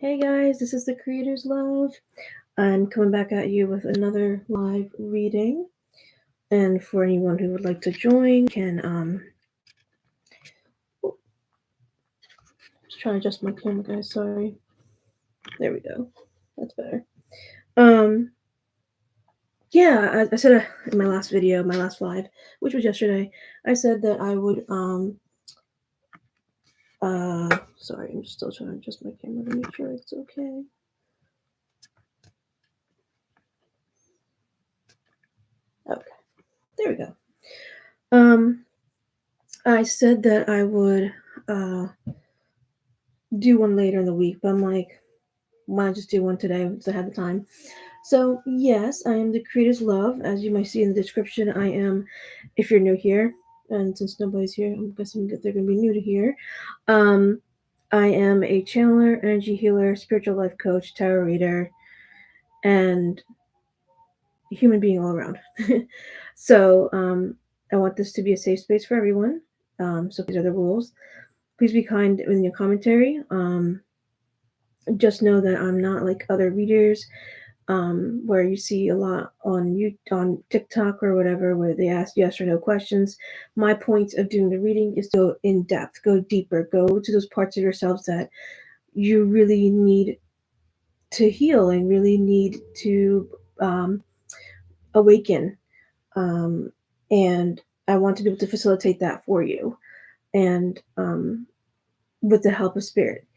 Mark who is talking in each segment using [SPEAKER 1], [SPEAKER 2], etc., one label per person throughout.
[SPEAKER 1] Hey guys, this is the Creator's Love. I'm coming back at you with another live reading. And for anyone who would like to join, can just trying to adjust my camera, guys. Sorry. There we go. That's better. Um, yeah, I said in my last video, my last live, which was yesterday, I said that I would sorry, I'm just still trying to adjust my camera to make sure it's okay. Okay, there we go. I said that I would do one later in the week, but I'm like, why not just do one today since I had the time? So, yes, I am the Creator's Love. As you might see in the description, I am, if you're new here, and since nobody's here, I'm guessing that they're going to be new to here. Um, I am a channeler, energy healer, spiritual life coach, tarot reader, and human being all around. So, I want this to be a safe space for everyone. So, these are the rules. Please be kind in your commentary. Just know that I'm not like other readers where you see a lot on TikTok or whatever, where they ask yes or no questions. My point of doing the reading is to go in depth, go deeper, go to those parts of yourselves that you really need to heal and really need to um, awaken. Um, and I want to be able to facilitate that for you, and with the help of spirit.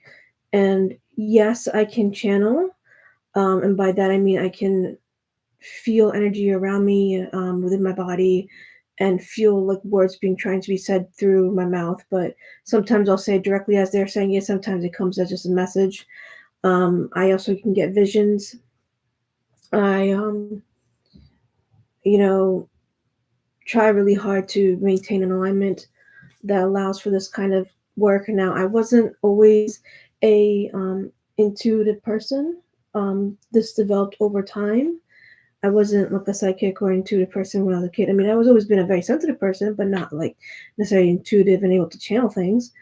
[SPEAKER 1] And yes, I can channel, and by that I mean I can feel energy around me, within my body, and feel like words being trying to be said through my mouth. But sometimes I'll say it directly as they're saying it. Sometimes it comes as just a message. I also can get visions. I, you know, try really hard to maintain an alignment that allows for this kind of work. Now, I wasn't always a intuitive person. This developed over time. I wasn't like a psychic or intuitive person when I was a kid. I mean, I was always been a very sensitive person, but not like necessarily intuitive and able to channel things.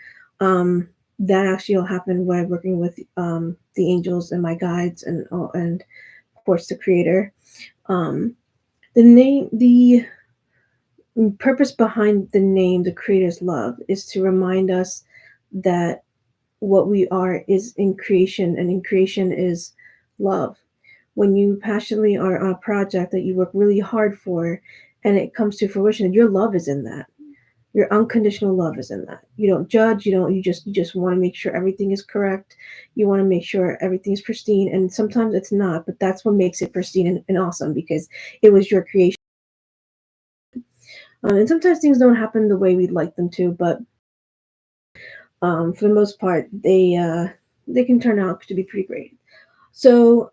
[SPEAKER 1] Um, that actually all happened while working with the angels and my guides, and of course the creator. Um, the purpose behind the name, the creator's love, is to remind us that what we are is in creation, and in creation is love. When you passionately are on a project that you work really hard for and it comes to fruition, your love is in that. Your unconditional love is in that. You don't judge, you just want to make sure everything is correct. You want to make sure everything is pristine, and sometimes it's not, but that's what makes it pristine and awesome, because it was your creation. And sometimes things don't happen the way we'd like them to, but for the most part, they can turn out to be pretty great. So,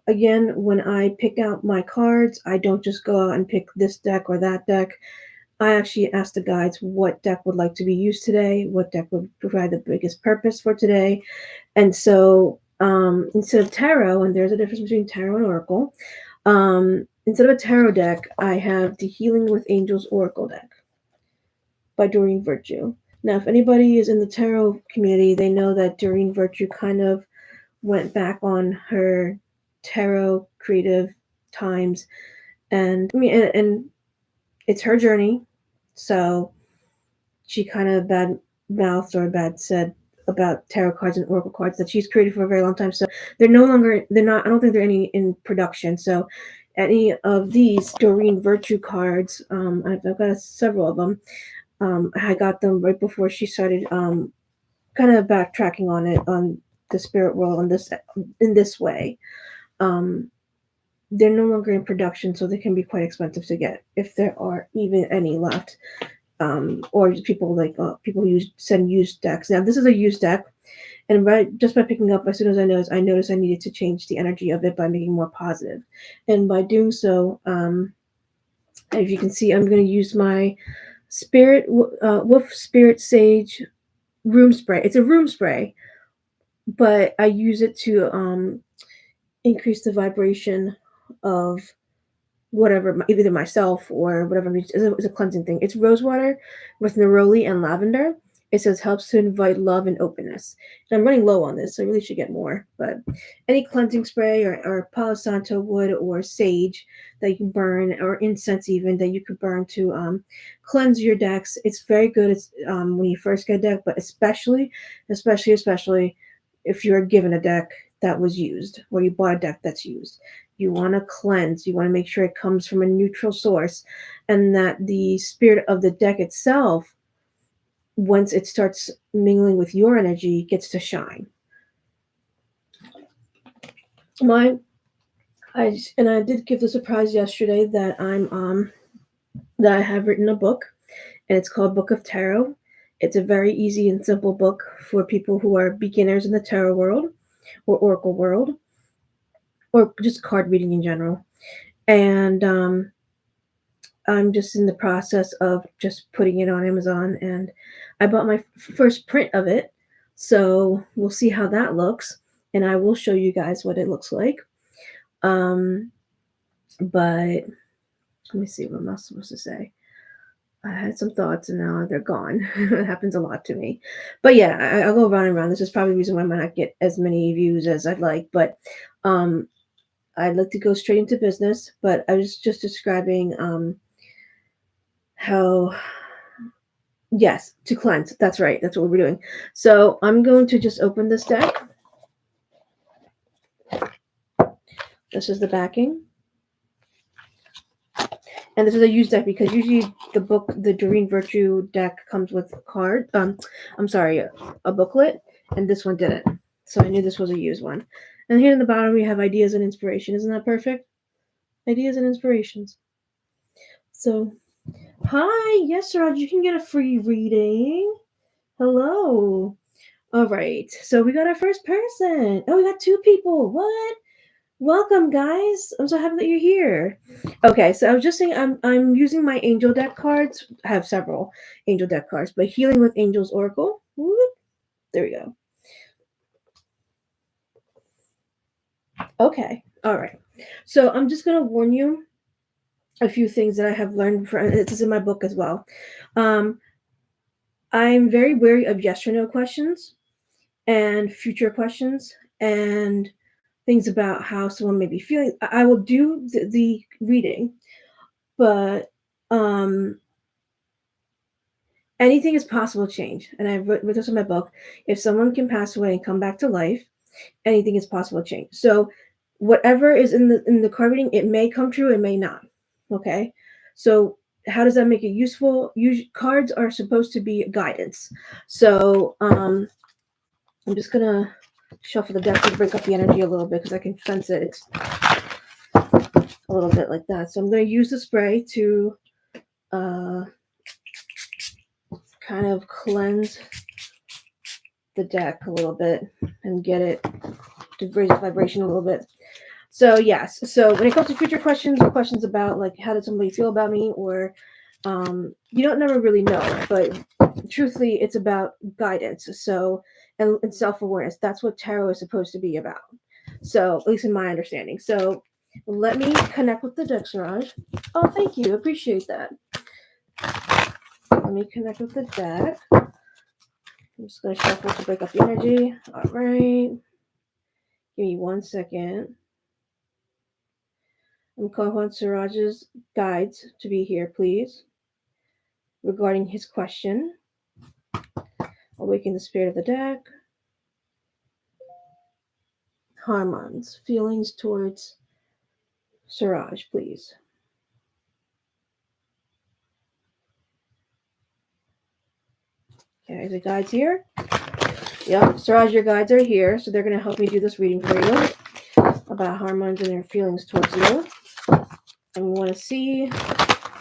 [SPEAKER 1] again, when I pick out my cards, I don't just go out and pick this deck or that deck. I actually ask the guides what deck would like to be used today, what deck would provide the biggest purpose for today. And so, instead of tarot, and there's a difference between tarot and oracle, instead of a tarot deck, I have the Healing with Angels Oracle deck by Doreen Virtue. Now, if anybody is in the tarot community, they know that Doreen Virtue kind of went back on her tarot creative times, and I mean, and it's her journey. So she kind of bad mouthed or bad said about tarot cards and oracle cards that she's created for a very long time. So they're not, I don't think they're any in production. So any of these Doreen Virtue cards, I've got several of them. I got them right before she started kind of backtracking on it, on the spirit world in this way. Um, they're no longer in production, so they can be quite expensive to get if there are even any left. Or people people send used decks. Now this is a used deck, and just by picking up, as soon as I noticed I needed to change the energy of it by making more positive, and by doing so, as you can see, I'm going to use my Wolf Spirit Sage room spray. It's a room spray, but I use it to increase the vibration of whatever, either myself or whatever. It's a cleansing thing. It's rose water with neroli and lavender. It says helps to invite love and openness. And I'm running low on this, so I really should get more. But any cleansing spray or Palo Santo wood or sage that you can burn, or incense even that you could burn to cleanse your decks. It's very good. It's when you first get a deck, but especially if you're given a deck that was used, or you bought a deck that's used. You want to cleanse. You want to make sure it comes from a neutral source, and that the spirit of the deck itself, once it starts mingling with your energy, gets to shine. My I did give the surprise yesterday that I have written a book, and it's called Book of Tarot. It's a very easy and simple book for people who are beginners in the tarot world or oracle world, or just card reading in general. And I'm just in the process of just putting it on Amazon, and I bought my first print of it. So we'll see how that looks, and I will show you guys what it looks like. But let me see, what am I supposed to say? I had some thoughts and now they're gone. It happens a lot to me. But yeah, I'll go round and round. This is probably the reason why I might not get as many views as I'd like. But I'd like to go straight into business. But I was just describing how, yes, to cleanse. That's right. That's what we're doing. So I'm going to just open this deck. This is the backing. And this is a used deck because usually the Doreen Virtue deck comes with a card. A booklet, and this one didn't. So I knew this was a used one. And here in the bottom we have ideas and inspiration. Isn't that perfect? Ideas and inspirations. So, hi, yes, Raj, you can get a free reading. Hello. All right. So we got our first person. Oh, we got 2 people. What? Welcome, guys. I'm so happy that you're here. Okay, so I was just saying I'm using my angel deck cards. I have several angel deck cards, but Healing with Angels Oracle. Whoop, there we go. Okay, all right. So I'm just gonna warn you a few things that I have learned from. This is in my book as well. I'm very wary of yes or no questions and future questions and things about how someone may be feeling. I will do the reading, but anything is possible to change. And I've written this in my book. If someone can pass away and come back to life, anything is possible to change. So whatever is in the card reading, it may come true, it may not. Okay. So how does that make it useful? Cards are supposed to be guidance. So I'm just gonna shuffle the deck to break up the energy a little bit because I can sense it. It's a little bit like that. So I'm gonna use the spray to kind of cleanse the deck a little bit and get it to raise the vibration a little bit. So yes, so when it comes to future questions or questions about like how did somebody feel about me, or you don't never really know, but truthfully it's about guidance. So and self-awareness. That's what tarot is supposed to be about. So at least in my understanding. So let me connect with the deck, Siraj. Oh, thank you. Appreciate that. Let me connect with the deck. I'm just going to shuffle to break up the energy. All right. Give me 1 second. I'm calling on Siraj's guides to be here, please, regarding his question. Awaken the spirit of the deck. Harmons. Feelings towards Siraj, please. Okay, the guides here. Yep, Siraj, your guides are here, so they're going to help me do this reading for you about Harmons and their feelings towards you. And we want to see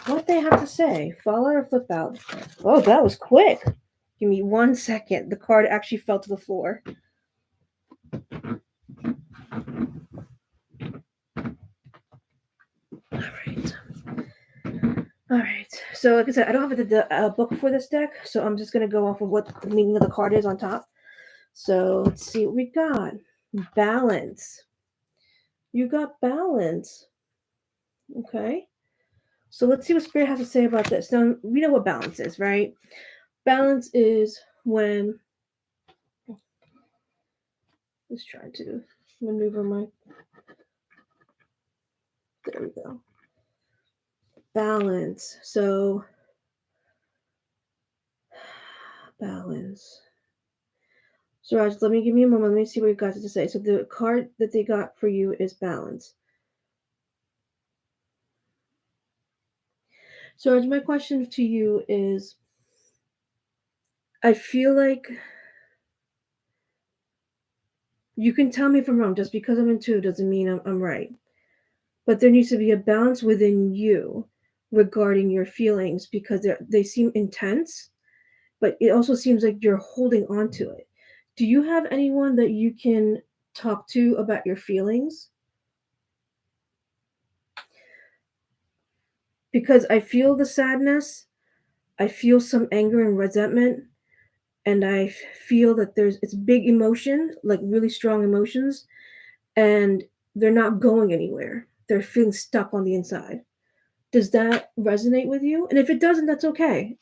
[SPEAKER 1] what they have to say. Fall out or flip out? Oh, that was quick. Give me 1 second. The card actually fell to the floor. All right. So, like I said, I don't have a book for this deck, so I'm just going to go off of what the meaning of the card is on top. So, let's see what we got. Balance. You got balance. Okay. So, let's see what Spirit has to say about this. Now, we know what balance is, right? Balance is when let's try to maneuver my there we go. Balance. So balance. So Raj, let me give me a moment. Let me see what you got to say. So the card that they got for you is balance. So Raj, my question to you is I feel like you can tell me if I'm wrong. Just because I'm in two doesn't mean I'm right. But there needs to be a balance within you regarding your feelings because they seem intense, but it also seems like you're holding on to it. Do you have anyone that you can talk to about your feelings? Because I feel the sadness, I feel some anger and resentment, and feel that it's big emotion, like really strong emotions, and they're not going anywhere. They're feeling stuck on the inside. Does that resonate with you? And if it doesn't, that's okay.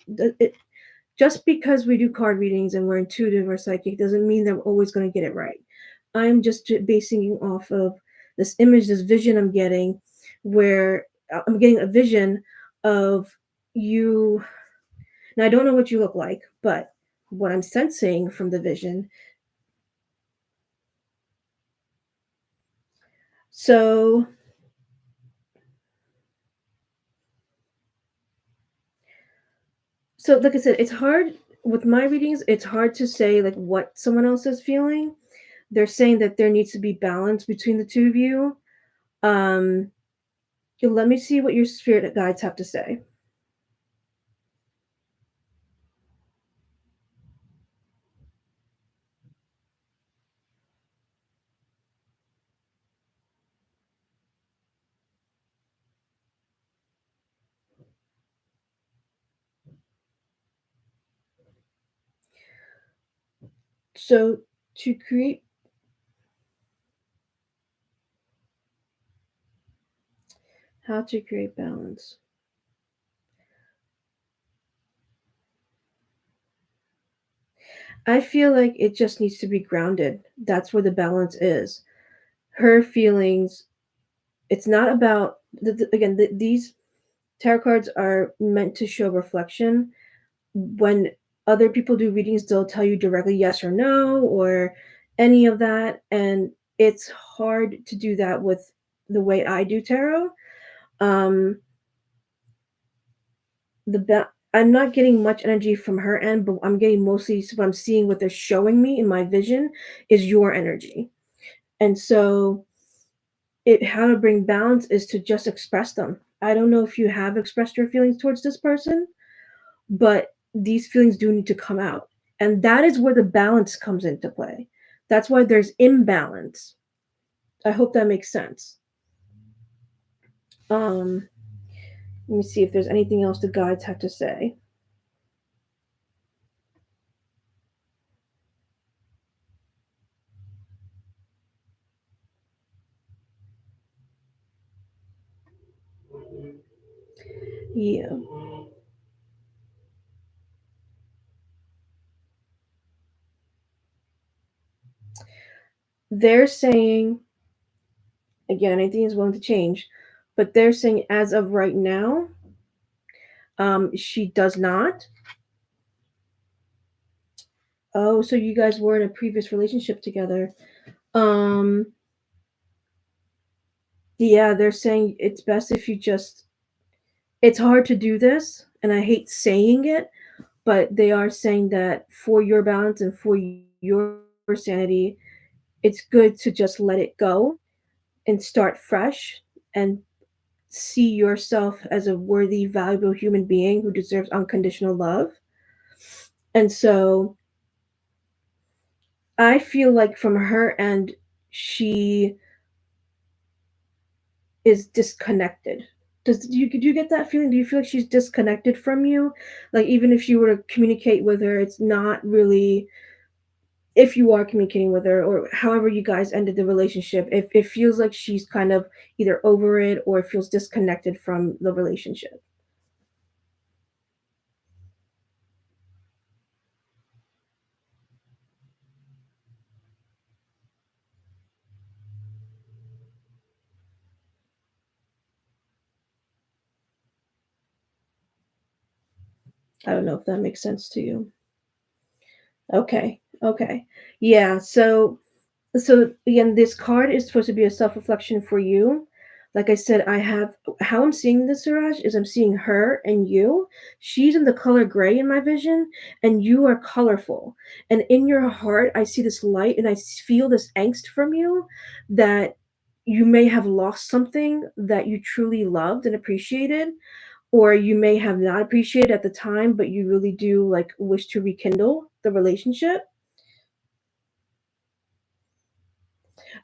[SPEAKER 1] Just because we do card readings and we're intuitive or psychic doesn't mean that we're always going to get it right. I'm just basing it off of this image, this vision I'm getting, where I'm getting a vision of you. Now, I don't know what you look like, but what I'm sensing from the vision. So, so like I said, it's hard with my readings. It's hard to say like what someone else is feeling. They're saying that there needs to be balance between the two of you. Um, Let me see what your spirit guides have to say. So, to create how to create balance. I feel like it just needs to be grounded. That's where the balance is. Her feelings. It's not about again. These tarot cards are meant to show reflection. When other people do readings, they'll tell you directly yes or no or any of that, and it's hard to do that with the way I do tarot. Um, I'm not getting much energy from her end, but I'm getting mostly what I'm seeing, what they're showing me in my vision is your energy. And so it how to bring balance is to just express them. I don't know if you have expressed your feelings towards this person, but these feelings do need to come out. And that is where the balance comes into play. That's why there's imbalance. I hope that makes sense. Um, Let me see if there's anything else the guides have to say. Yeah. They're saying again, anything is willing to change, but they're saying as of right now, she does not. Oh, so you guys were in a previous relationship together. Um, yeah, they're saying it's best if you just. It's hard to do this, and I hate saying it, but they are saying that for your balance and for your sanity, it's good to just let it go and start fresh and see yourself as a worthy, valuable human being who deserves unconditional love. And so I feel like from her end, she is disconnected. Do you get that feeling? Do you feel like she's disconnected from you? Like even if you were to communicate with her, it's not really if you are communicating with her or however you guys ended the relationship, if it feels like she's kind of either over it or feels disconnected from the relationship. I don't know if that makes sense to you. Okay. Okay. Yeah. So again, this card is supposed to be a self-reflection for you. Like I said, I have how I'm seeing this, Suraj, is I'm seeing her and you. She's in the color gray in my vision, and you are colorful. And in your heart, I see this light, and I feel this angst from you that you may have lost something that you truly loved and appreciated, or you may have not appreciated at the time, but you really do like wish to rekindle the relationship.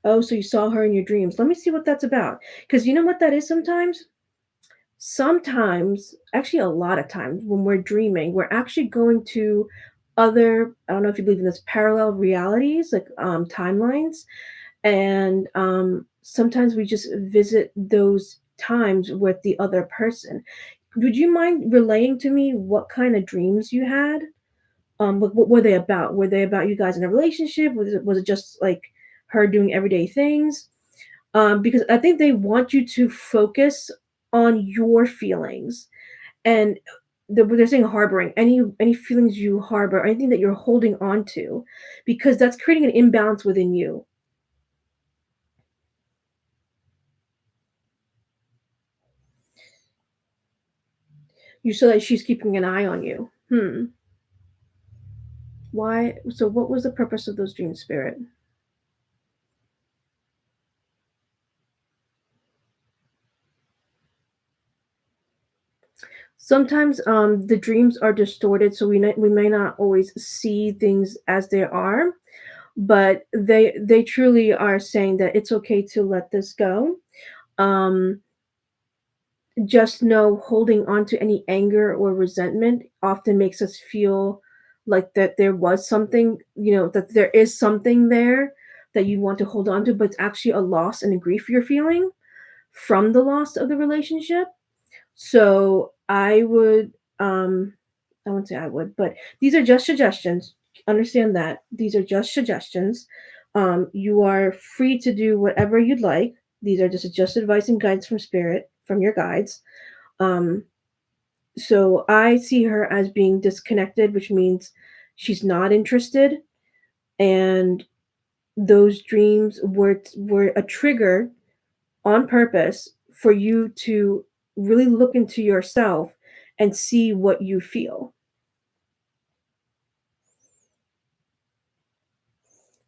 [SPEAKER 1] Oh, so you saw her in your dreams. Let me see what that's about. Because you know what that is sometimes? Sometimes, actually, a lot of times when we're dreaming, we're actually going to other, I don't know if you believe in this, parallel realities, like timelines. And sometimes we just visit those times with the other person. Would you mind relaying to me what kind of dreams you had? What were they about? Were they about you guys in a relationship? Was it just like her doing everyday things? Because I think they want you to focus on your feelings, and they're saying harboring any feelings you harbor, anything that you're holding on to, because that's creating an imbalance within you. You saw that she's keeping an eye on you. Why? So, what was the purpose of those dreams, Spirit? Sometimes the dreams are distorted, so we may not always see things as they are, but they truly are saying that it's okay to let this go. Um, just know holding on to any anger or resentment often makes us feel like that there was something, that there is something there that you want to hold on to, but it's actually a loss and a grief you're feeling from the loss of the relationship. So I wouldn't say I would, but these are just suggestions. Understand that these are just suggestions. You are free to do whatever you'd like. These are just advice and guides from spirit, from your guides. Um, so I see her as being disconnected, which means she's not interested, and those dreams were a trigger on purpose for you to really look into yourself and see what you feel.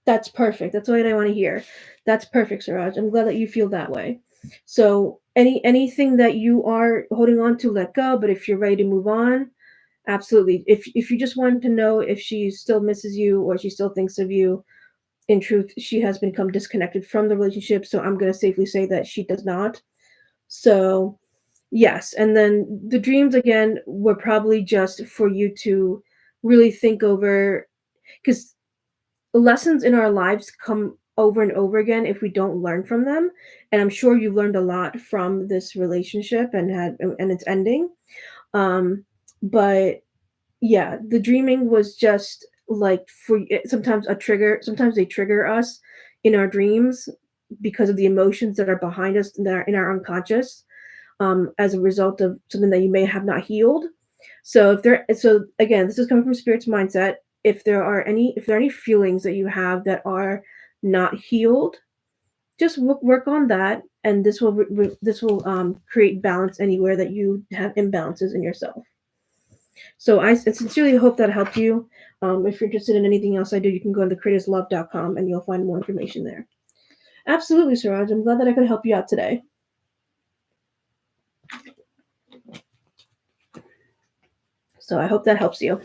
[SPEAKER 1] That's perfect. That's what I want to hear. That's perfect, Siraj. I'm glad that you feel that way. So anything that you are holding on to, let go. But if you're ready to move on, absolutely. If you just want to know if she still misses you or she still thinks of you, in truth, she has become disconnected from the relationship. So I'm gonna safely say that she does not. So yes, and then the dreams again were probably just for you to really think over, because lessons in our lives come over and over again if we don't learn from them. And I'm sure you learned a lot from this relationship and its ending. Um, but yeah, the dreaming was just like sometimes a trigger. Sometimes they trigger us in our dreams because of the emotions that are behind us that are in our unconscious, as a result of something that you may have not healed. So again, this is coming from spirit's mindset. If there are any feelings that you have that are not healed, just work on that, and this will create balance anywhere that you have imbalances in yourself. So I sincerely hope that helped you. If you're interested in anything else I do, you can go to thecreatorslove.com and you'll find more information there. Absolutely, Siraj. I'm glad that I could help you out today. So I hope that helps you.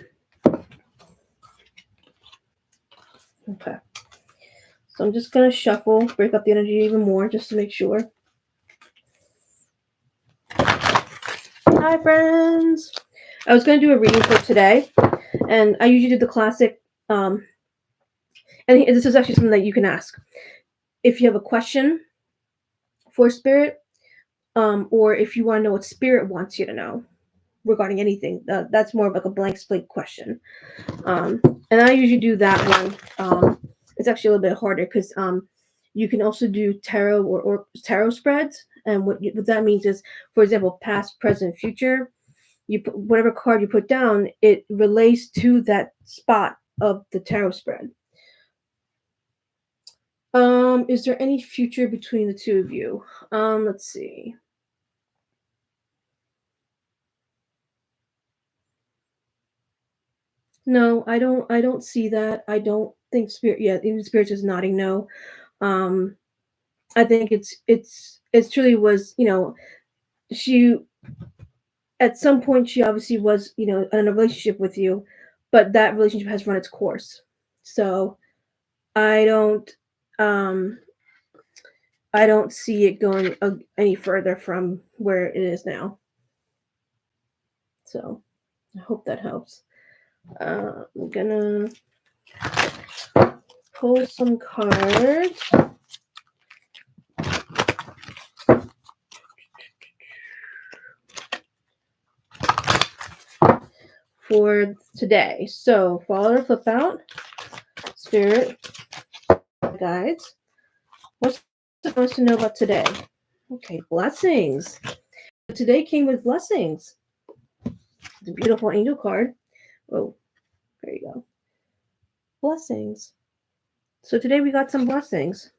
[SPEAKER 1] Okay. So I'm just gonna shuffle, break up the energy even more just to make sure. Hi, friends. I was gonna do a reading for today, and I usually do the classic. And this is actually something that you can ask if you have a question for spirit, or if you want to know what spirit wants you to know regarding anything. That's more of like a blank slate question. Um, and I usually do that one. It's actually a little bit harder because you can also do tarot or tarot spreads. And what that means is, for example, past, present, future. you put whatever card you put down, it relates to that spot of the tarot spread. Is there any future between the two of you? Let's see. No, I don't see that. I don't think spirit, yeah, even spirits is nodding no. Um I think it's truly was, she at some point she obviously was, in a relationship with you, but that relationship has run its course. So I don't um I don't see it going any further from where it is now. So I hope that helps. I'm gonna pull some cards for today. So follow or flip out, spirit guides. What's supposed to know about today? Okay, blessings. Today came with blessings. The beautiful angel card. Oh, there you go. Blessings. So today we got some blessings.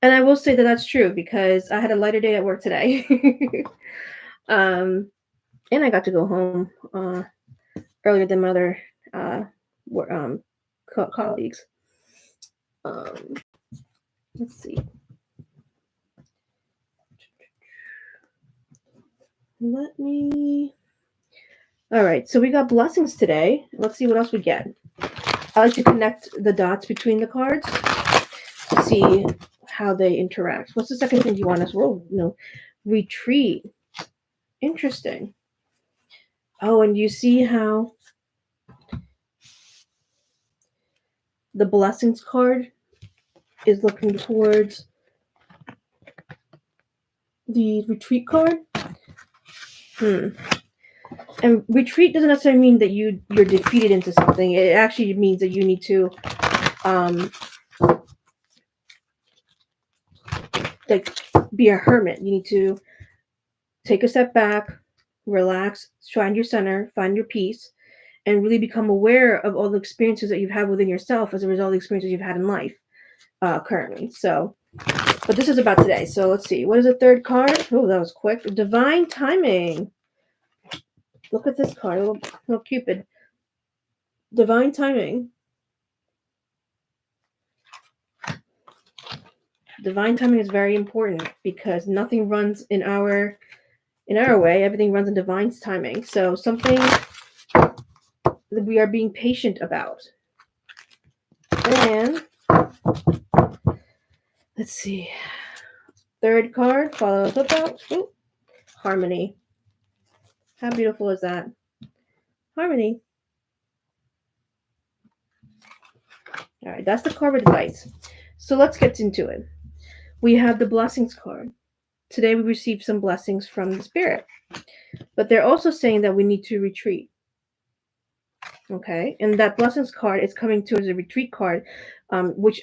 [SPEAKER 1] And I will say that that's true because I had a lighter day at work today. um, and I got to go home earlier than my other uh, colleagues. Um, let's see. Let me. All right, so we got blessings today. Let's see what else we get. I like to connect the dots between the cards to see how they interact. What's the second thing you want us? Whoa, no, retreat. Interesting. Oh, and you see how the blessings card is looking towards the retreat card. And retreat doesn't necessarily mean that you're defeated into something. It actually means that you need to um like be a hermit. You need to take a step back, relax, find your center, find your peace, and really become aware of all the experiences that you've had within yourself as a result of the experiences you've had in life currently. So, but this is about today. So let's see. What is the third card? Oh, that was quick. Divine timing. Look at this card. Little Cupid. Divine timing. Divine timing is very important because nothing runs in our way. Everything runs in divine timing. So something that we are being patient about. And let's see. Third card, follow flip out. Ooh, harmony. How beautiful is that? Harmony. All right, that's the card of advice. So let's get into it. We have the blessings card. Today we received some blessings from the spirit, but they're also saying that we need to retreat. Okay, and that blessings card is coming to as a retreat card, which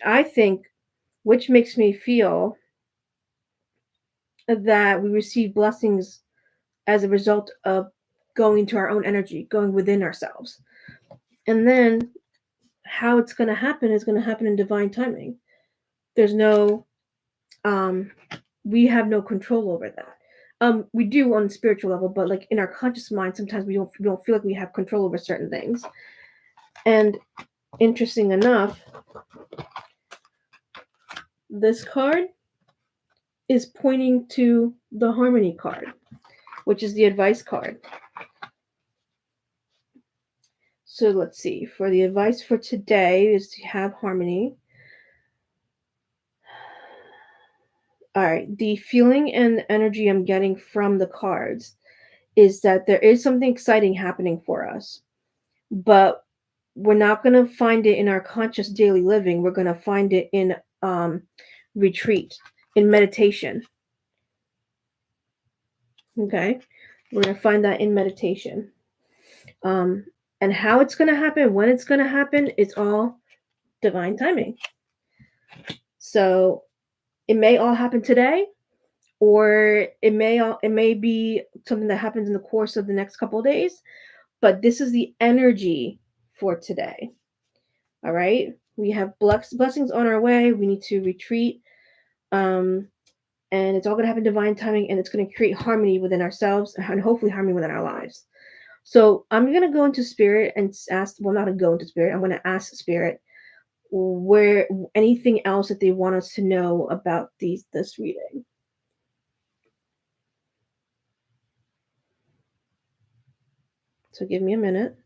[SPEAKER 1] makes me feel that we receive blessings as a result of going to our own energy, going within ourselves. And then how it's going to happen is going to happen in divine timing. There's no, we have no control over that. We do on the spiritual level, but like in our conscious mind, sometimes we don't feel like we have control over certain things. And interesting enough, this card is pointing to the harmony card, which is the advice card. So let's see. For the advice for today is to have harmony. All right. The feeling and energy I'm getting from the cards is that there is something exciting happening for us, but we're not going to find it in our conscious daily living. We're going to find it in retreat, in meditation. Okay. We're going to find that in meditation. And how it's going to happen, when it's going to happen, it's all divine timing. So it may all happen today, or it may be something that happens in the course of the next couple of days, but this is the energy for today. All right, we have blessings on our way. We need to retreat, um, and it's all going to happen divine timing, and it's going to create harmony within ourselves and hopefully harmony within our lives. So I'm going to go into spirit and ask. Well, not to go into spirit. I'm going to ask spirit where anything else that they want us to know about this reading. So give me a minute.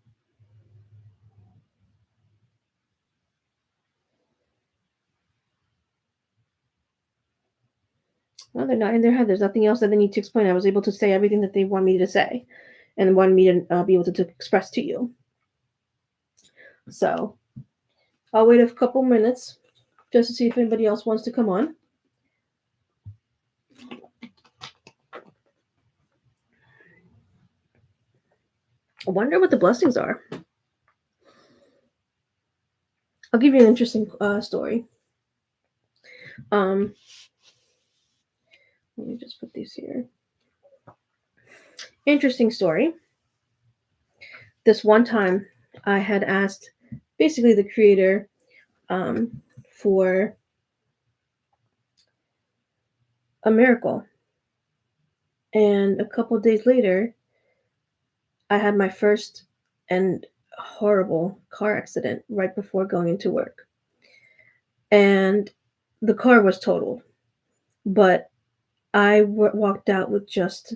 [SPEAKER 1] Well, they're not in their head. There's nothing else that they need to explain. I was able to say everything that they want me to say and wanted me to be able to express to you. So I'll wait a couple minutes just to see if anybody else wants to come on. I wonder what the blessings are. I'll give you an interesting story. Let me just put these here. Interesting story. This one time, I had asked basically the creator for a miracle. And a couple days later, I had my first and horrible car accident right before going into work. And the car was totaled, but I walked out with just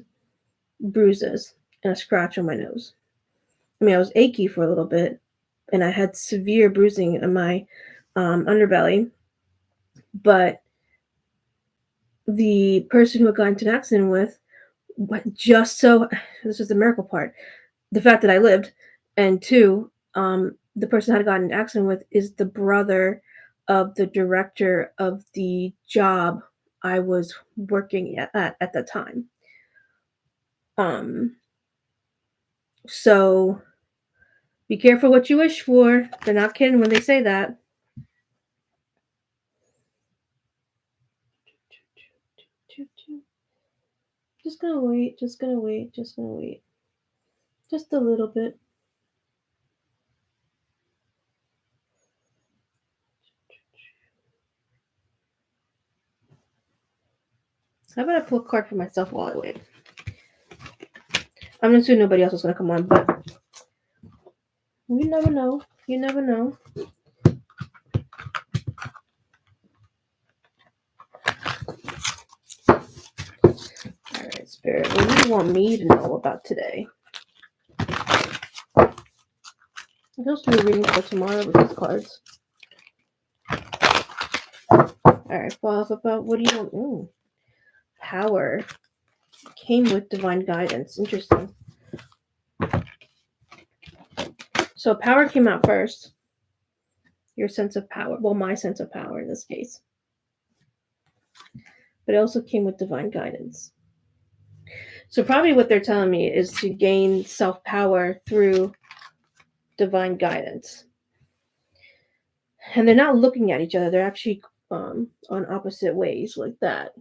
[SPEAKER 1] bruises and a scratch on my nose. I mean, I was achy for a little bit, and I had severe bruising in my underbelly, but the person who I got into an accident with, just so, this is the miracle part, the fact that I lived, and two, the person I had gotten in an accident with is the brother of the director of the job I was working at that time. So be careful what you wish for. They're not kidding when they say that. Just gonna wait, just gonna wait, just gonna wait. Just a little bit. How about I pull a card for myself while I wait? I'm assuming nobody else is gonna come on, but you never know. You never know. Alright, Spirit, what do you want me to know about today? I'm supposed to be reading for tomorrow with these cards. Alright, follow up about what do you want? Ooh, power came with divine guidance. Interesting. So power came out first. Your sense of power. Well, my sense of power in this case. But it also came with divine guidance. So probably what they're telling me is to gain self-power through divine guidance. And they're not looking at each other. They're actually on opposite ways like that.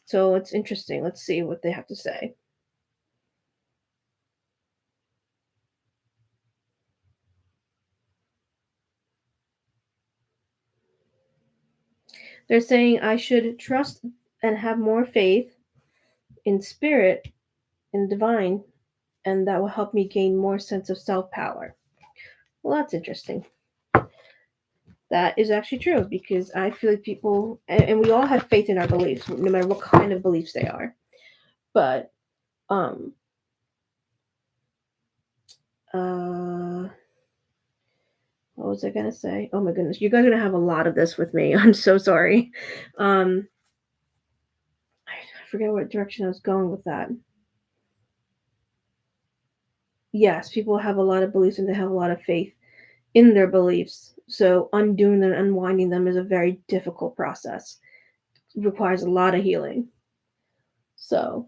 [SPEAKER 1] So it's interesting. Let's see what they have to say. They're saying I should trust and have more faith in spirit, in divine, and that will help me gain more sense of self-power. Well, that's interesting. That is actually true because I feel like people, and we all have faith in our beliefs, no matter what kind of beliefs they are. But, what was I gonna say? Oh my goodness, you guys are gonna have a lot of this with me. I'm so sorry. I forget what direction I was going with that. Yes, people have a lot of beliefs and they have a lot of faith in their beliefs. So undoing them, unwinding them is a very difficult process. It requires a lot of healing. So,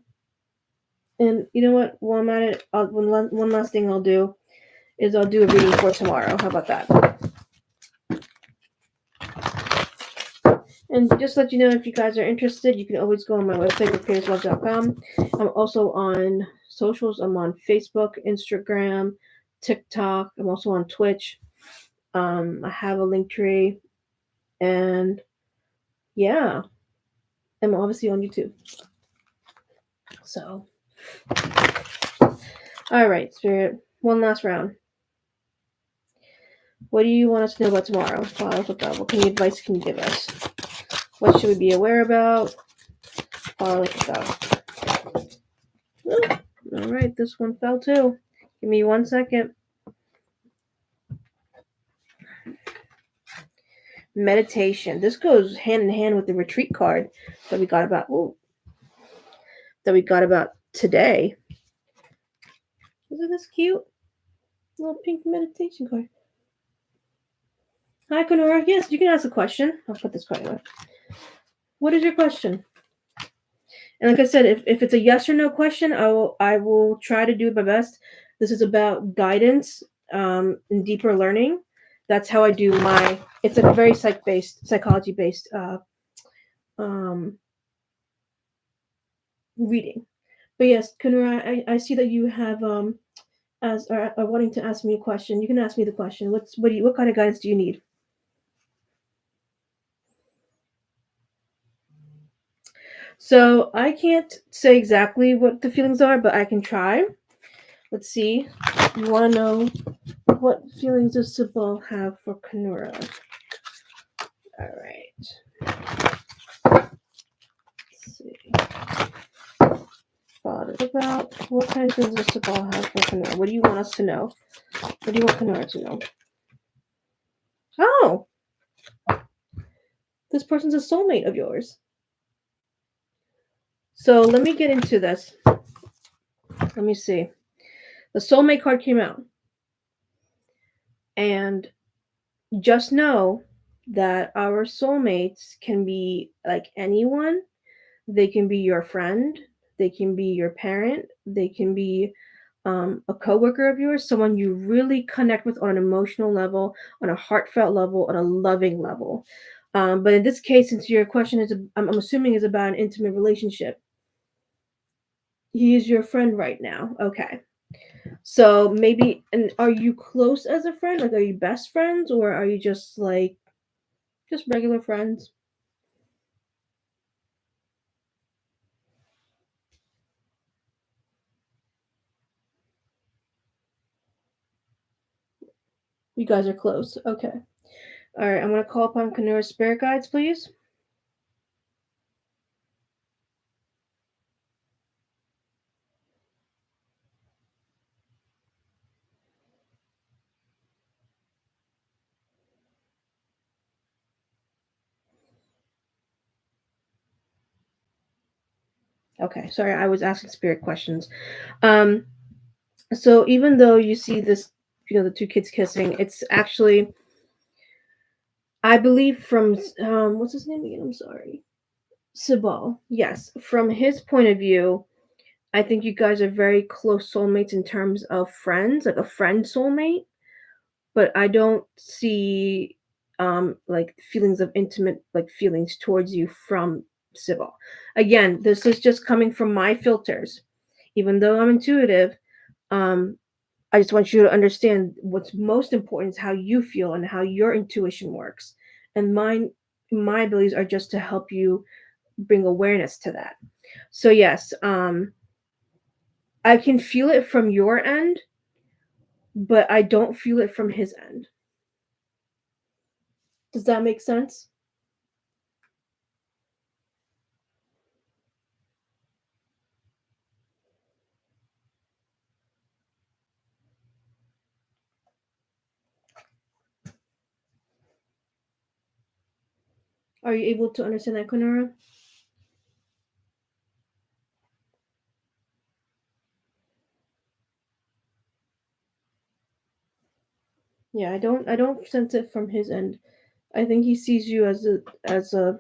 [SPEAKER 1] and you know what? While I'm at it, one last thing I'll do is I'll do a reading for tomorrow. How about that? And just to let you know, if you guys are interested, you can always go on my website, thecreatorslove.com. I'm also on socials. I'm on Facebook, Instagram, TikTok. I'm also on Twitch. I have a link tree. And yeah, I'm obviously on YouTube. So, all right, Spirit. One last round. What do you want us to know about tomorrow? What kind of advice can you give us? What should we be aware about? All right, this one fell too. Give me 1 second. Meditation. This goes hand in hand with the retreat card that we got about today. Isn't this cute? Little pink meditation card. Hi, Konora. Yes, you can ask a question. I'll put this card away. What is your question? And like I said, if it's a yes or no question, I will try to do my best. This is about guidance and deeper learning. That's how I do my. It's a very psychology based um, reading. But yes, Kunura, I see that you have are wanting to ask me a question. You can ask me the question. What kind of guidance do you need? So I can't say exactly what the feelings are, but I can try. Let's see. You want to know what feelings does Sybil have for Kanura? All right. Let's see. Thought about what kind of feelings does Sybil have for Kanura? What do you want us to know? What do you want Kanura to know? Oh, this person's a soulmate of yours. So let me get into this. Let me see. The soulmate card came out. And just know that our soulmates can be like anyone. They can be your friend. They can be your parent. They can be a coworker of yours, someone you really connect with on an emotional level, on a heartfelt level, on a loving level. But in this case, since your question is, I'm assuming is about an intimate relationship, he is your friend right now. Okay. So maybe, and are you close as a friend? Like, are you best friends, or are you just like just regular friends? You guys are close. Okay. All right. I'm gonna call upon Kanura's spirit guides, please. Okay. Sorry, I was asking spirit questions. Um. So even though you see this, the two kids kissing, it's actually, I believe, from what's his name again? I'm sorry, Sibal. Yes, from his point of view, I think you guys are very close soulmates in terms of friends, like a friend soulmate. But I don't see like feelings of intimate like feelings towards you from Sibal. Again, this is just coming from my filters. Even though I'm intuitive, um, I just want you to understand what's most important is how you feel and how your intuition works. And my abilities are just to help you bring awareness to that. So yes, I can feel it from your end, but I don't feel it from his end. Does that make sense? Are you able to understand that, Konara? Yeah, I don't sense it from his end. I think he sees you as a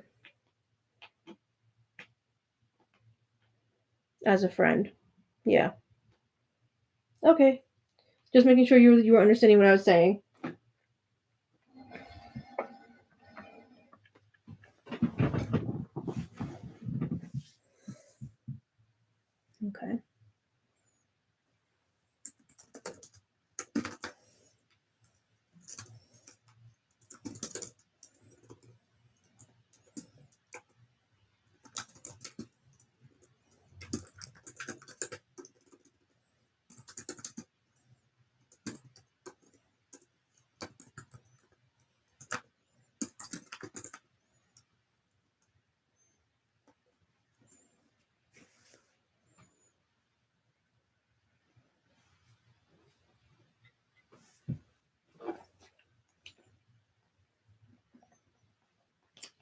[SPEAKER 1] friend. Yeah. Okay. Just making sure you were understanding what I was saying. Okay.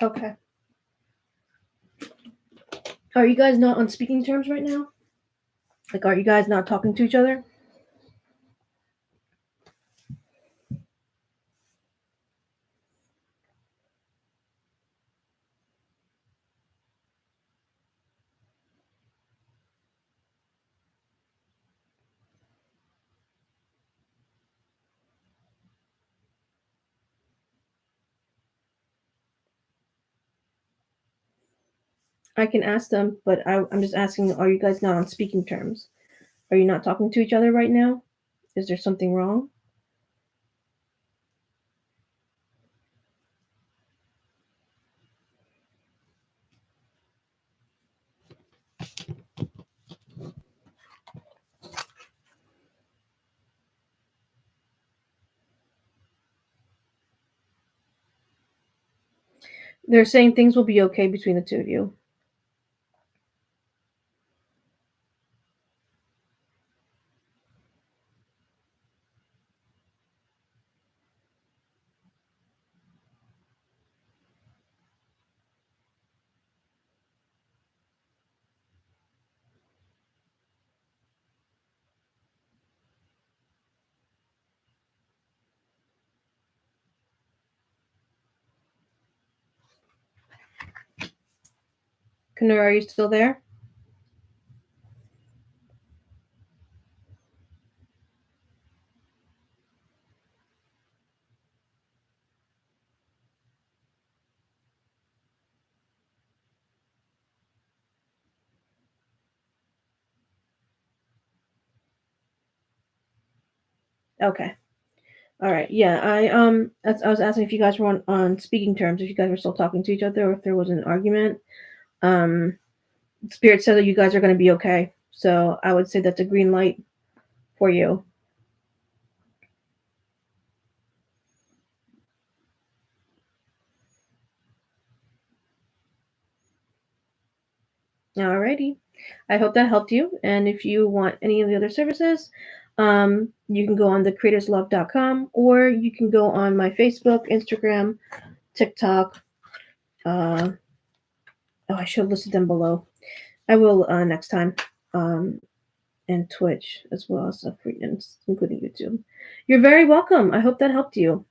[SPEAKER 1] Okay. Are you guys not on speaking terms right now? Like, are you guys not talking to each other? I can ask them, but I'm just asking, are you guys not on speaking terms? Are you not talking to each other right now? Is there something wrong? They're saying things will be okay between the two of you. Kanura, are you still there? Okay. All right. Yeah. I was asking if you guys were on speaking terms, if you guys were still talking to each other, or if there was an argument. Um, Spirit said that you guys are going to be okay. So I would say that's a green light for you. Alrighty. I hope that helped you. And if you want any of the other services, you can go on thecreatorslove.com or you can go on my Facebook, Instagram, TikTok. Uh, I should have listed them below. I will next time. Um, and Twitch as well as stuff, including YouTube. You're very welcome. I hope that helped you.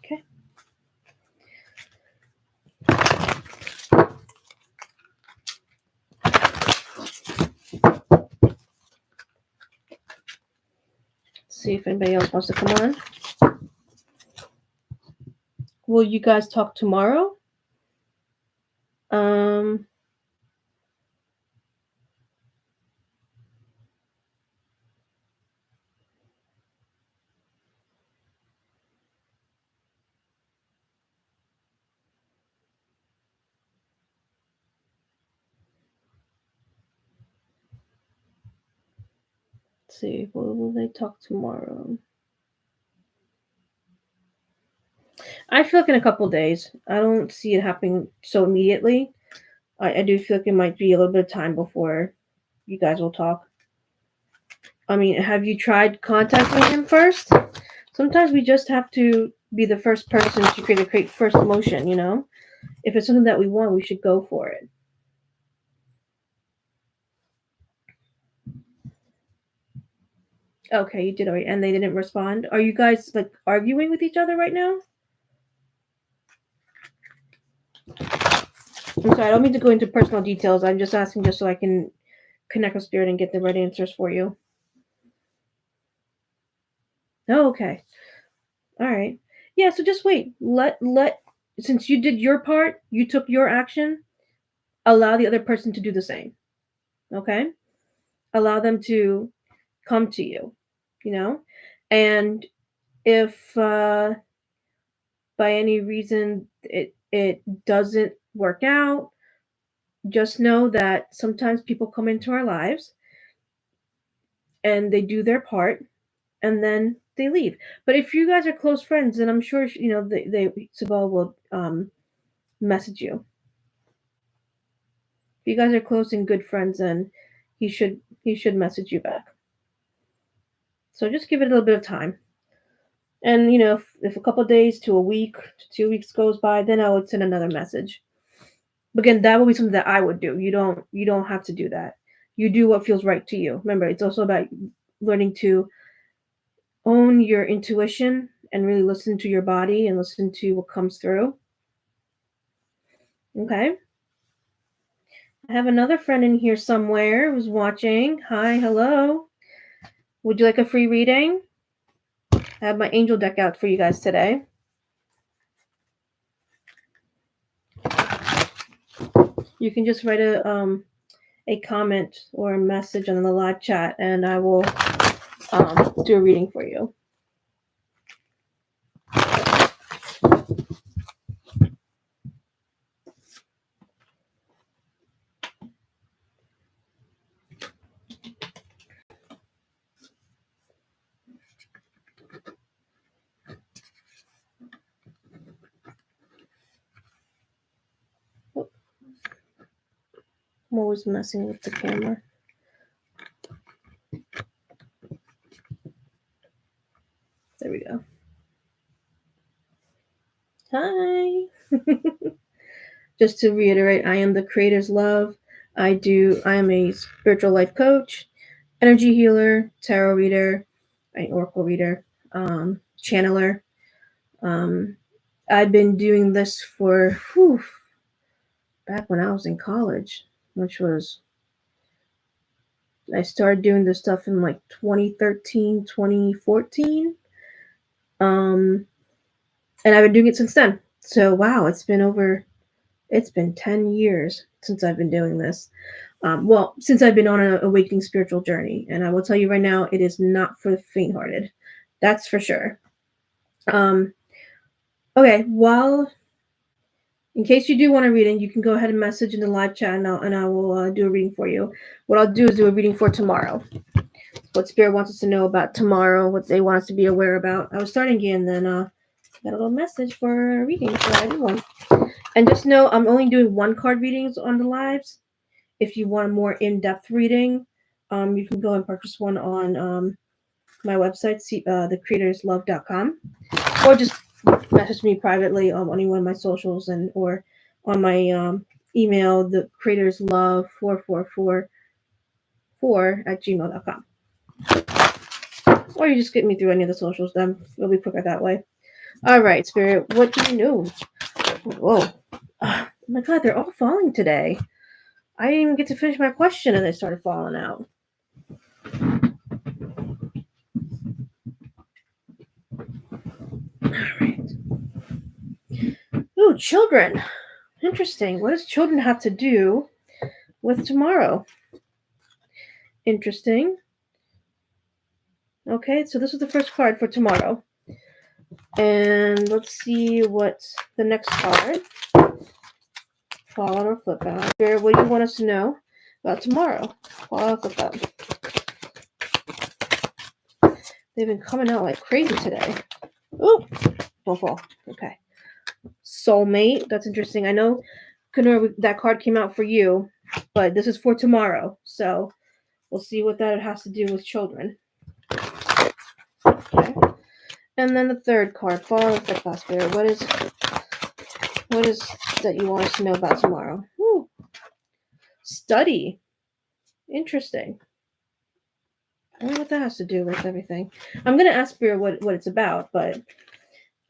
[SPEAKER 1] Okay. Let's see if anybody else wants to come on. Will you guys talk tomorrow? Um, let's see. Will they talk tomorrow? I feel like in a couple days. I don't see it happening so immediately. I do feel like it might be a little bit of time before you guys will talk. I mean, have you tried contacting him first? Sometimes we just have to be the first person to create first emotion, you know? If it's something that we want, we should go for it. Okay, you did already, and they didn't respond. Are you guys like arguing with each other right now? I'm sorry, I don't mean to go into personal details. I'm just asking just so I can connect with Spirit and get the right answers for you. Oh, okay. All right. Yeah, so just wait. Let since you did your part, you took your action, allow the other person to do the same. Okay? Allow them to come to you, you know? And if by any reason it doesn't work out, just know that sometimes people come into our lives and they do their part and then they leave. But if you guys are close friends, then I'm sure Sabal will message you. If you guys are close and good friends, then he should message you back. So just give it a little bit of time. And if a couple of days to a week to 2 weeks goes by, then I would send another message. But again, that would be something that I would do. You don't have to do that. You do what feels right to you. Remember, it's also about learning to own your intuition and really listen to your body and listen to what comes through. Okay. I have another friend in here somewhere who's watching. Hi, hello. Would you like a free reading? I have my angel deck out for you guys today. You can just write a comment or a message on the live chat, and I will do a reading for you. I'm always messing with the camera. There we go. Hi. Just to reiterate, I am the Creator's Love. I am a spiritual life coach, energy healer, tarot reader, an oracle reader, channeler. I've been doing this for back when I was in college, which was I started doing this stuff in like 2013, 2014. And I've been doing it since then. So wow, it's been 10 years since I've been doing this. Since I've been on an awakening spiritual journey, and I will tell you right now, it is not for the faint-hearted. That's for sure. Okay, well, in case you do want a reading, you can go ahead and message in the live chat, and I will do a reading for you. What I'll do is do a reading for tomorrow. What Spirit wants us to know about tomorrow, what they want us to be aware about. I was starting again, then got a little message for a reading for everyone. And just know I'm only doing one card readings on the lives. If you want a more in-depth reading, you can go and purchase one on my website, thecreatorslove.com, or just message me privately on any one of my socials or on my email, thecreatorslove4444@gmail.com. Or you just get me through any of the socials, then it'll be quicker that way. All right, Spirit, what do you know? Whoa. Oh my God, they're all falling today. I didn't even get to finish my question and they started falling out. All right. Ooh, children. Interesting. What does children have to do with tomorrow? Interesting. Okay, so this is the first card for tomorrow. And let's see what's the next card. Fall out or flip out. Spirit, what do you want us to know about tomorrow? Fall out or flip out. They've been coming out like crazy today. Ooh, don't fall. Okay. Soulmate. That's interesting. I know, Kenora, that card came out for you, but this is for tomorrow. So we'll see what that has to do with children. Okay. And then the third card, Fall of the Class Spirit. What is that you want us to know about tomorrow? Woo. Study. Interesting. I don't know what that has to do with everything. I'm going to ask Spirit what it's about, but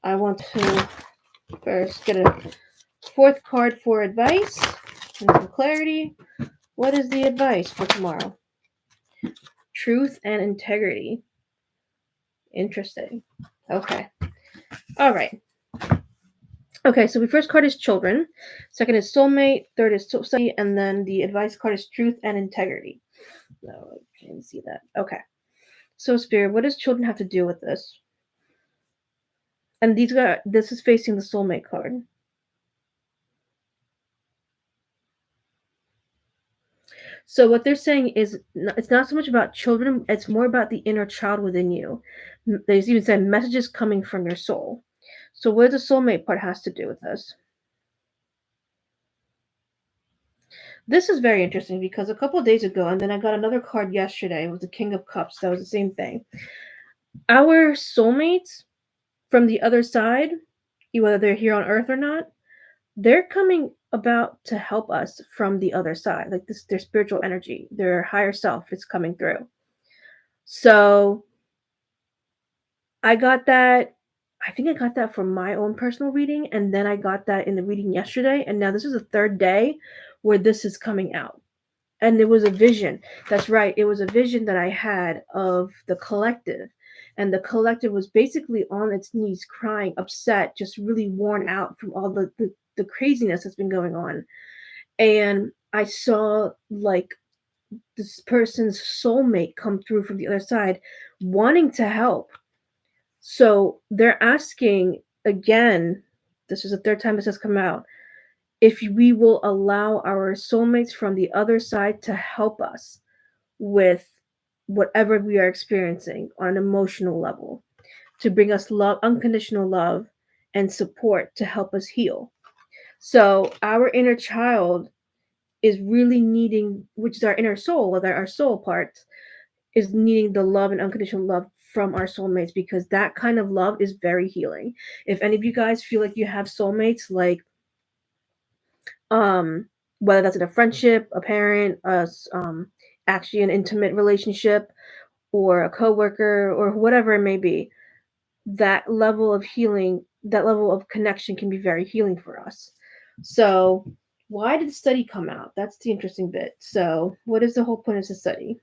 [SPEAKER 1] I want to first get a fourth card for advice and some clarity. What is the advice for tomorrow? Truth and integrity. Interesting. Okay. All right. Okay, so the first card is children, second is soulmate, third is study, and then the advice card is truth and integrity. No, I can't see that. Okay. So Spirit, what does children have to do with this? And this is facing the soulmate card. So what they're saying is it's not so much about children, it's more about the inner child within you. They even said messages coming from your soul. So what does the soulmate part has to do with this? This is very interesting because a couple of days ago, and then I got another card yesterday. It was the King of Cups. That was the same thing. Our soulmates from the other side, whether they're here on Earth or not, they're coming about to help us from the other side. Like this, their spiritual energy, their higher self is coming through. So I got that. I think I got that from my own personal reading, and then I got that in the reading yesterday, and now this is the third day where this is coming out. And it was a vision. That's right. It was a vision that I had of the collective. And the collective was basically on its knees, crying, upset, just really worn out from all the craziness that's been going on. And I saw like this person's soulmate come through from the other side, wanting to help. So they're asking again, this is the third time this has come out, if we will allow our soulmates from the other side to help us with whatever we are experiencing on an emotional level, to bring us love, unconditional love, and support to help us heal. So our inner child is really needing, which is our inner soul, our soul part, is needing the love and unconditional love from our soulmates because that kind of love is very healing. If any of you guys feel like you have soulmates, like um whether that's in a friendship, a parent, actually an intimate relationship, or a coworker, or whatever it may be, that level of healing, that level of connection can be very healing for us. So why did the study come out? That's the interesting bit. So what is the whole point of the study?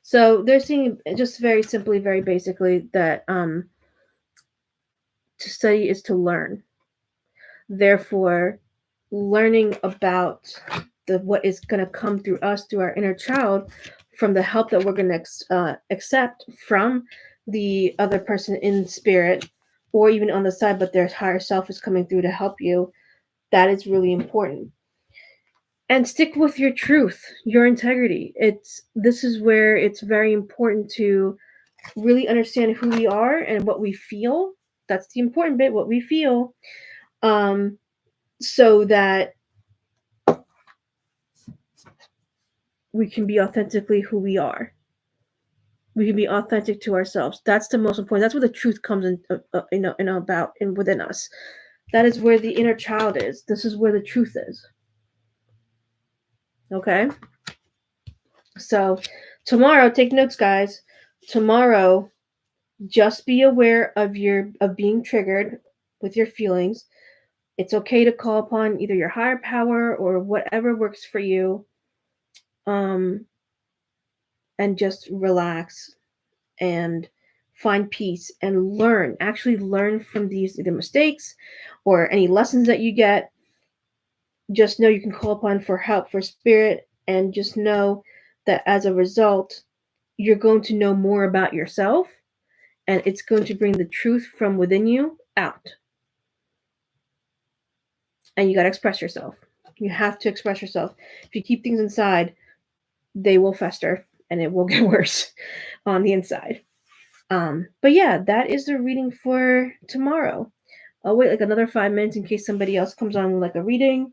[SPEAKER 1] So they're saying just very simply, very basically that to study is to learn. Therefore, learning about the what is going to come through us through our inner child from the help that we're going to accept from the other person in spirit or even on the side, but their higher self is coming through to help you. That is really important. And stick with your truth, your integrity. It's this is where it's very important to really understand who we are and what we feel. That's the important bit, what we feel. Um, so that we can be authentically who we are. We can be authentic to ourselves. That's the most important. That's where the truth comes in, about and within us. That is where the inner child is. This is where the truth is. Okay. So tomorrow, take notes, guys. Tomorrow, just be aware of being triggered with your feelings. It's okay to call upon either your higher power or whatever works for you, um, and just relax and find peace and learn. Actually, learn from these either mistakes or any lessons that you get. Just know you can call upon for help, for spirit, and just know that as a result, you're going to know more about yourself and it's going to bring the truth from within you out. And you got to express yourself. You have to express yourself. If you keep things inside, they will fester and it will get worse on the inside. But yeah, that is the reading for tomorrow. I'll wait like another 5 minutes in case somebody else comes on with like a reading.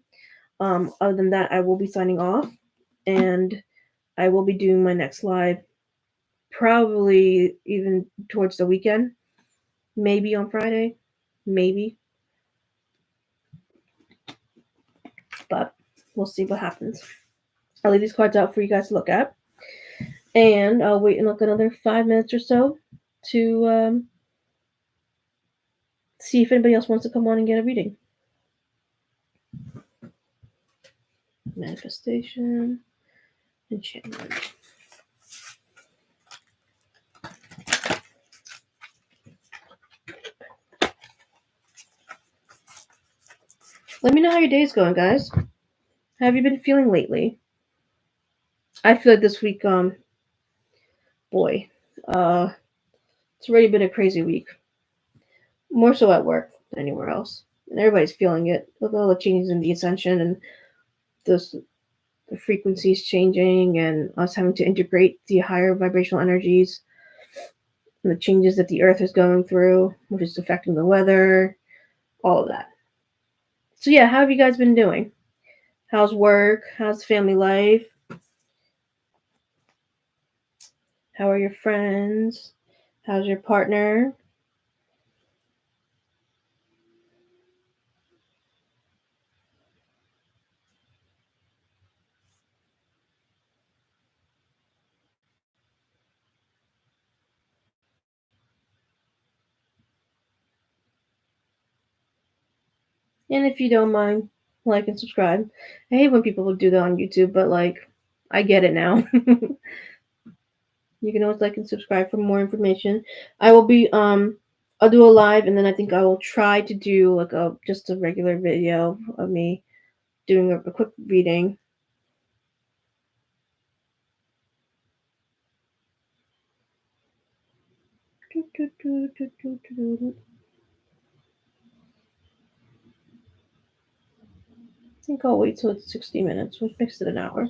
[SPEAKER 1] Other than that, I will be signing off and I will be doing my next live probably even towards the weekend. Maybe on Friday. Maybe. But we'll see what happens. I'll leave these cards out for you guys to look at. And I'll wait and look another 5 minutes or so to see if anybody else wants to come on and get a reading. Manifestation. Enchantment. Let me know how your day's going, guys. How have you been feeling lately? I feel like this week, boy, uh, it's already been a crazy week. More so at work than anywhere else. And everybody's feeling it with all the changes in the ascension and the, the frequencies changing and us having to integrate the higher vibrational energies and the changes that the earth is going through, which is affecting the weather, all of that. So, yeah, how have you guys been doing? How's work? How's family life? How are your friends? How's your partner? And if you don't mind, like and subscribe. I hate when people do that on YouTube, but like, I get it now. You can always like and subscribe for more information. I will be I'll do a live, and then I think I will try to do like a just a regular video of me doing a quick reading. I think I'll wait till it's 60 minutes, which makes it an hour.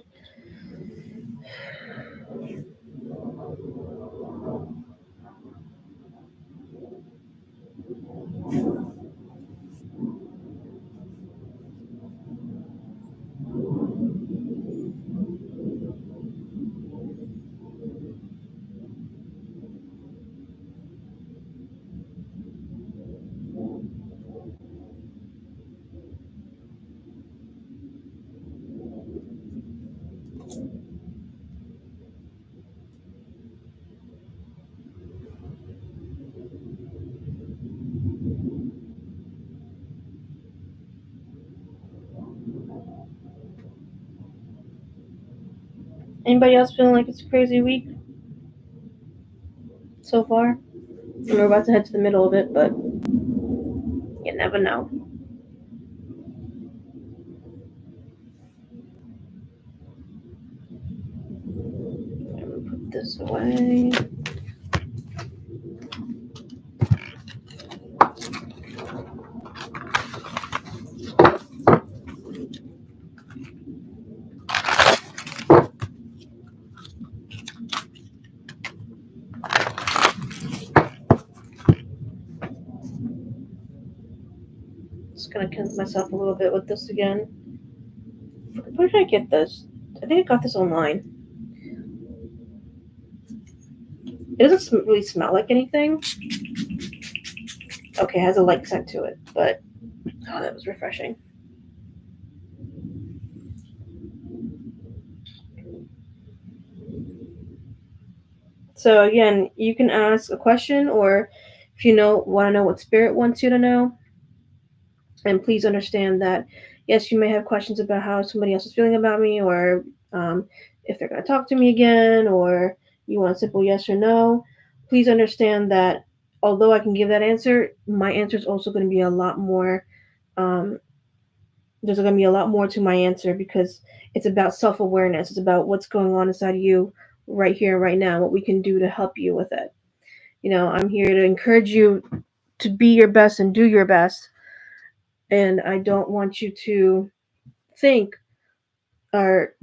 [SPEAKER 1] Anybody else feeling like it's a crazy week so far? And we're about to head to the middle of it, but you never know. I'm gonna put this away. Just gonna cleanse myself a little bit with this again. Where did I get this? I think I got this online. It doesn't really smell like anything. Okay, it has a light scent to it, but oh, that was refreshing. So again, you can ask a question, or if you want to know what spirit wants you to know, and please understand that yes, you may have questions about how somebody else is feeling about me, or if they're going to talk to me again, or you want a simple yes or no. Please understand that although I can give that answer, my answer is also going to be a lot more. Um, there's going to be a lot more to my answer because it's about self awareness. It's about what's going on inside of you right here, right now, what we can do to help you with it. I'm here to encourage you to be your best and do your best. And I don't want you to think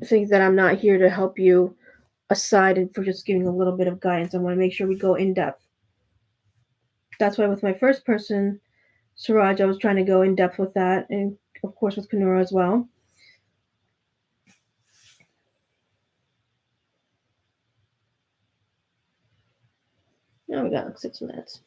[SPEAKER 1] think that I'm not here to help you aside and for just giving a little bit of guidance. I want to make sure we go in depth. That's why with my first person, Suraj, I was trying to go in depth with that, and of course with Kanura as well. Now we got like 6 minutes.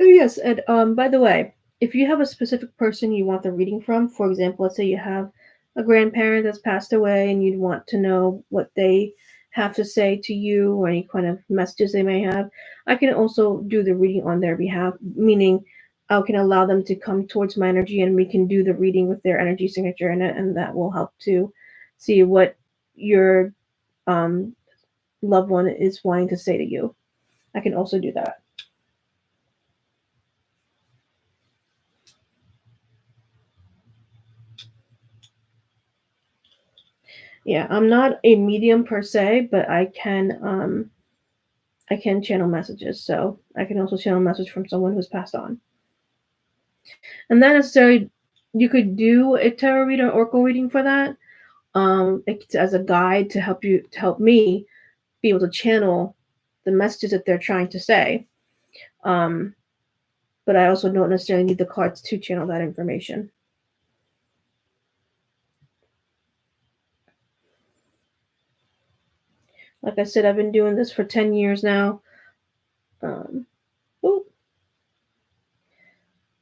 [SPEAKER 1] Oh yes, and by the way, if you have a specific person you want the reading from, for example, let's say you have a grandparent that's passed away and you'd want to know what they have to say to you or any kind of messages they may have, I can also do the reading on their behalf, meaning I can allow them to come towards my energy and we can do the reading with their energy signature in it, and that will help to see what your um, loved one is wanting to say to you. I can also do that. Yeah, I'm not a medium per se, but I can channel messages. So I can also channel a message from someone who's passed on. And not necessarily you could do a tarot reading or oracle reading for that. It's as a guide to help me be able to channel the messages that they're trying to say. Um, but I also don't necessarily need the cards to channel that information. Like I said, I've been doing this for 10 years now. Um, oh,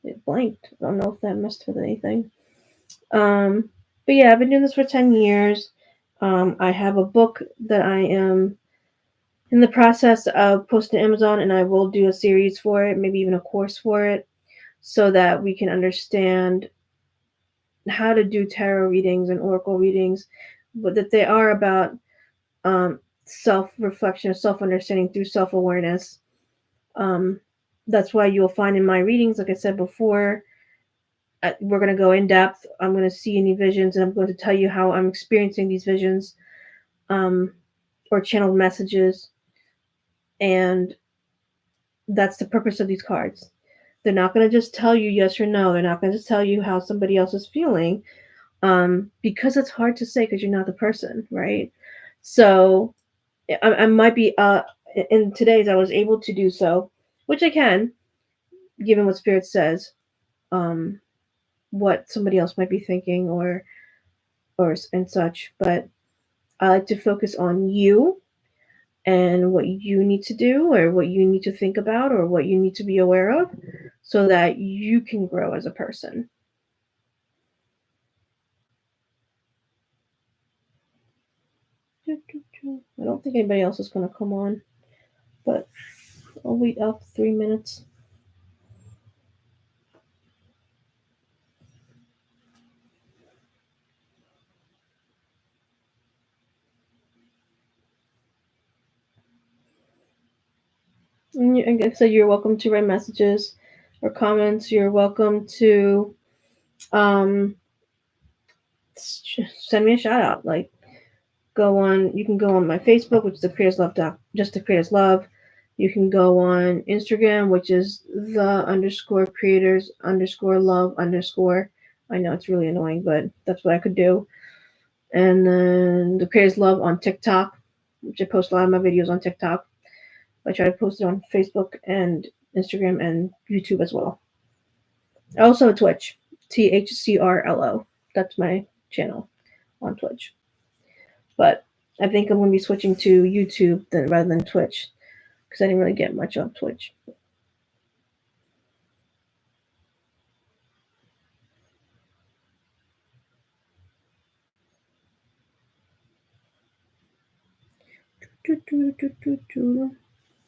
[SPEAKER 1] it blanked. I don't know if that messed with anything. Um, but yeah, I've been doing this for 10 years. I have a book that I am in the process of posting to Amazon, and I will do a series for it, maybe even a course for it, so that we can understand how to do tarot readings and oracle readings, but that they are about self reflection, self understanding through self awareness. Um, that's why you'll find in my readings, like I said before, we're going to go in depth. I'm going to see any visions, and I'm going to tell you how I'm experiencing these visions, um, or channeled messages. And that's the purpose of these cards. They're not going to just tell you yes or no. They're not going to just tell you how somebody else is feeling, because it's hard to say because you're not the person, right? So I might be in today's I was able to do so, which I can, given what Spirit says, um, what somebody else might be thinking or and such. But I like to focus on you and what you need to do or what you need to think about or what you need to be aware of so that you can grow as a person. I don't think anybody else is going to come on, but I'll wait up 3 minutes. And like I said, you're welcome to write messages or comments. You're welcome to um, send me a shout out. Like, you can go on my Facebook, which is the Creators Love just the Creators Love. You can go on Instagram, which is the underscore creators underscore love underscore. I know it's really annoying, but that's what I could do. And then the Creators Love on TikTok, which I post a lot of my videos on TikTok. I try to post it on Facebook and Instagram and YouTube as well. I also have a Twitch, THCRLO. That's my channel on Twitch. But I think I'm going to be switching to YouTube rather than Twitch because I didn't really get much on Twitch.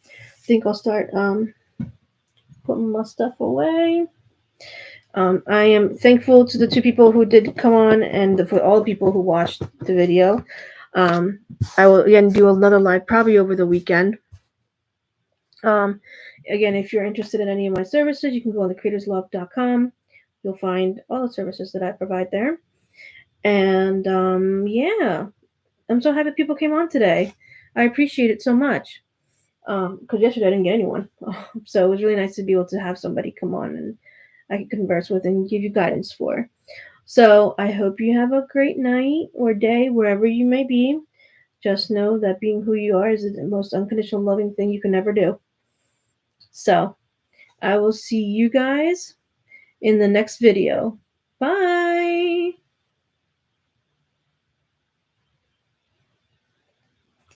[SPEAKER 1] I think I'll start putting my stuff away. I am thankful to the two people who did come on and for all the people who watched the video. I will again do another live probably over the weekend. Um, Again, if you're interested in any of my services, you can go on thecreatorslove.com. You'll find all the services that I provide there. And yeah, I'm so happy people came on today. I appreciate it so much. Because yesterday I didn't get anyone. So it was really nice to be able to have somebody come on and I can converse with and give you guidance for. So I hope you have a great night or day wherever you may be. Just know that being who you are is the most unconditional loving thing you can ever do. So I will see you guys in the next video. Bye.